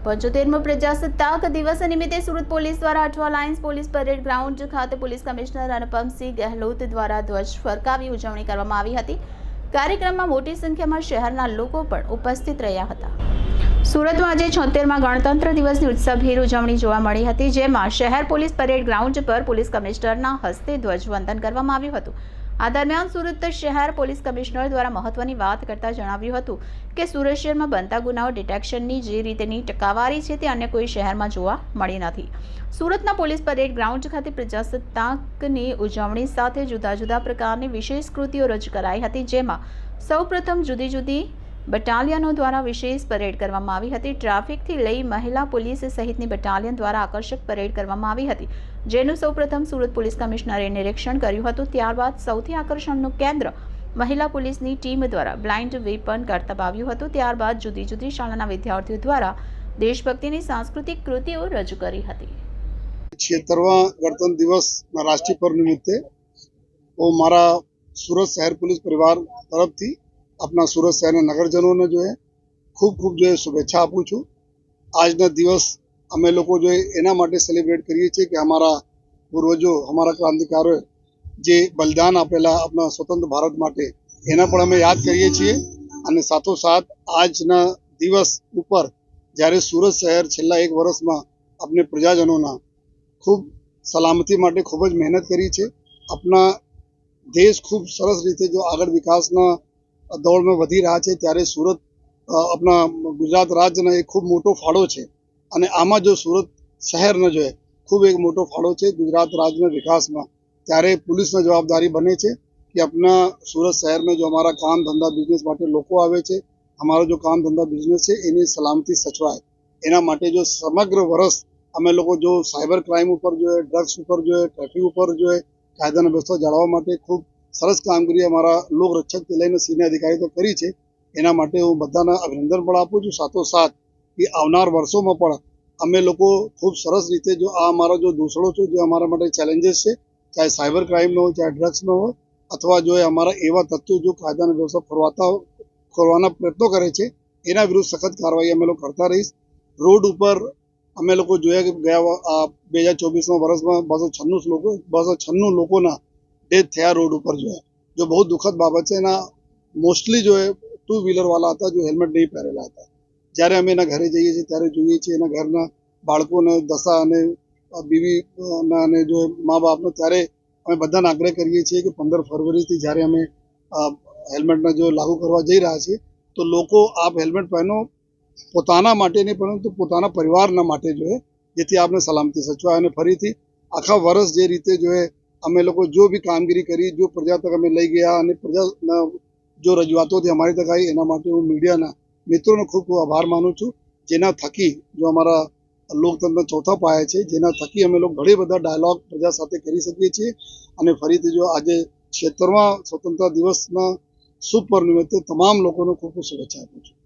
75મો પ્રજાસત્તાક દિવસ નિમિત્તે સુરત પોલીસ દ્વારા Athwa lines police parade ground ખાતે પોલીસ કમિશનર અનુપમસિંહ ગહેલોત દ્વારા ધ્વજ ફરકાવી ઉજવણી કરવામાં આવી હતી। કાર્યક્રમમાં મોટી સંખ્યામાં શહેરના લોકો પણ ઉપસ્થિત રહ્યા હતા। સુરતમાં આજે 76મા ગણતંત્ર દિવસની ઉત્સવભેર ઉજવણી જોવા મળી હતી, જેમાં શહેર પોલીસ પરેડ ગ્રાઉન્ડ પર પોલીસ કમિશનરના હસ્તે ધ્વજવંદન કરવામાં આવ્યું હતું। આ દરમિયાન સુરત શહેર પોલીસ કમિશનર દ્વારા મહત્વની વાત કરતા જણાવ્યું હતું કે સુરત શહેરમાં બનતા ગુનાઓ ડિટેક્શનની જે રીતની ટકાવારી છે તે અન્ય કોઈ શહેરમાં જોવા મળી નથી। સુરતના પોલીસ પરેડ ગ્રાઉન્ડ ખાતે પ્રજાસત્તાકની ઉજવણી સાથે જુદા જુદા પ્રકારની વિશેષ કૃતિઓ રજૂ કરાઈ હતી, જેમાં સૌપ્રથમ જુદી જુદી બટાલિયનો દ્વારા વિશેષ પરેડ કરવામાં આવી હતી। ટ્રાફિકથી લઈ મહિલા પોલીસ સહિતની બટાલિયન દ્વારા આકર્ષક પરેડ કરવામાં આવી હતી, જેનું સૌપ્રથમ સુરત પોલીસ કમિશનરે નિરીક્ષણ કર્યું હતું। ત્યારબાદ સૌથી આકર્ષણનું કેન્દ્ર મહિલા પોલીસની ટીમ દ્વારા બ્લાઇન્ડ વેપન કરતબ આવ્યું હતું। ત્યારબાદ જુદી જુદી શાળાના વિદ્યાર્થીઓ દ્વારા દેશભક્તિની સાંસ્કૃતિક કૃતિઓ રજૂ કરી હતી। 76वां गणतंत्र दिवस राष्ट्रीय पर्व निमित्ते वो हमारा सूरत शहर पुलिस परिवार तरफ थी अपना सूरत शहर नगरजनों ने जो है खूब जो है शुभेच्छा आपू छूँ। આજના દિવસ અમે લોકો जो है એના માટે સેલિબ્રેટ કરીએ છીએ કે અમારા પૂર્વજો અમારા ક્રાંતિકારોએ જે બલિદાન આપેલા આપણા સ્વતંત્ર ભારત માટે એના પણ અમે યાદ કરીએ છીએ। અને સાથોસાથ આજના દિવસ ઉપર જ્યારે સુરત શહેર છેલ્લા 1 વર્ષમાં આપણે પ્રજાજનોના ખૂબ સલામતી માટે ખૂબ જ મહેનત કરી છે। આપણા દેશ ખૂબ સરસ રીતે જો આગળ વિકાસના દોડમાં વધી રહ્યા છે, ત્યારે સુરત આપણા ગુજરાત રાજ્યનો એક ખૂબ મોટો ફાળો છે। અને આમાં જો સુરત શહેરનો જો ખૂબ એક મોટો ફાળો છે ગુજરાત રાજ્યના વિકાસમાં, ત્યારે પુલિસની જવાબદારી બને છે કે આપણા સુરત શહેરમાં જો અમારા કામ ધંધા બિઝનેસ માટે લોકો આવે છે, અમારો જો કામ ધંધા બિઝનેસ છે એની સલામતી સચવાય। એના માટે જો સમગ્ર વર્ષ અમે લોકો જો સાયબર ક્રાઇમ ઉપર જો ડ્રગ્સ ઉપર જો ટ્રાફિક ઉપર જો કાયદાની વ્યવસ્થા જાળવવા માટે ખૂબ સરસ કામગીરી અમારા લોક રક્ષકથી લઈને સિનિયર અધિકારી તો કરી છે। એના માટે હું બધાને અભિનંદન પણ આપું છું। સાથોસાથ એ આવનાર વર્ષોમાં પણ અમે લોકો ખૂબ સરસ રીતે જો આ અમારા જો દૂષણો છે, જે અમારા માટે ચેલેન્જીસ છે, ચાહે સાયબર ક્રાઇમનો હોય, ચાહે ડ્રગ્સનો હોય, અથવા જો અમારા એવા તત્વો જો કાયદાની વ્યવસ્થા ખોરવાના પ્રયત્નો કરે છે, એના વિરુદ્ધ સખત કાર્યવાહી અમે લોકો કરતા રહીશ। રોડ ઉપર અમે લોકો જોયા કે ગયા 2024ના વર્ષમાં 296 લોકોના ડેથ થયા રોડ ઉપર જો બહુ દુઃખદ બાબત છે। એના મોસ્ટલી જો 2 વ્હીલર વાળા હતા જો હેલ્મેટ નહીં પહેરેલા હતા। જ્યારે અમે એના ઘરે જઈએ છીએ ત્યારે જોઈએ છીએ એના ઘરના બાળકોને દશા અને બીવી અને જો મા બાપનો, ત્યારે અમે બધાને આગ્રહ કરીએ છીએ કે 15 ફરવરીથી જ્યારે અમે હેલ્મેટને જો લાગુ કરવા જઈ રહ્યા છીએ તો લોકો આપ હેલ્મેટ પહેરો, પોતાના માટે નહીં પરંતુ પોતાના પરિવારના માટે જો જેથી આપને સલામતી સચવાય। અને ફરીથી આખા વર્ષ જે રીતે જો અમે લોકો જો બી કામગીરી કરી, જો પ્રજા તક અમે લઈ ગયા અને પ્રજાના જો રજૂઆતોથી અમારી તક આવી, એના માટે હું મીડિયાના મિત્રોનો ખૂબ આભાર માનું છું, જેના થકી જો અમારા લોકતંત્ર ચોથા પાયા છે, જેના થકી અમે લોકો ઘણી બધા ડાયલોગ પ્રજા સાથે કરી શકીએ છીએ। અને ફરીથી જો આજે 76મા સ્વતંત્રતા દિવસના શુભ પર્વ નિમિત્તે તમામ લોકોને ખૂબ શુભેચ્છા આપું છું।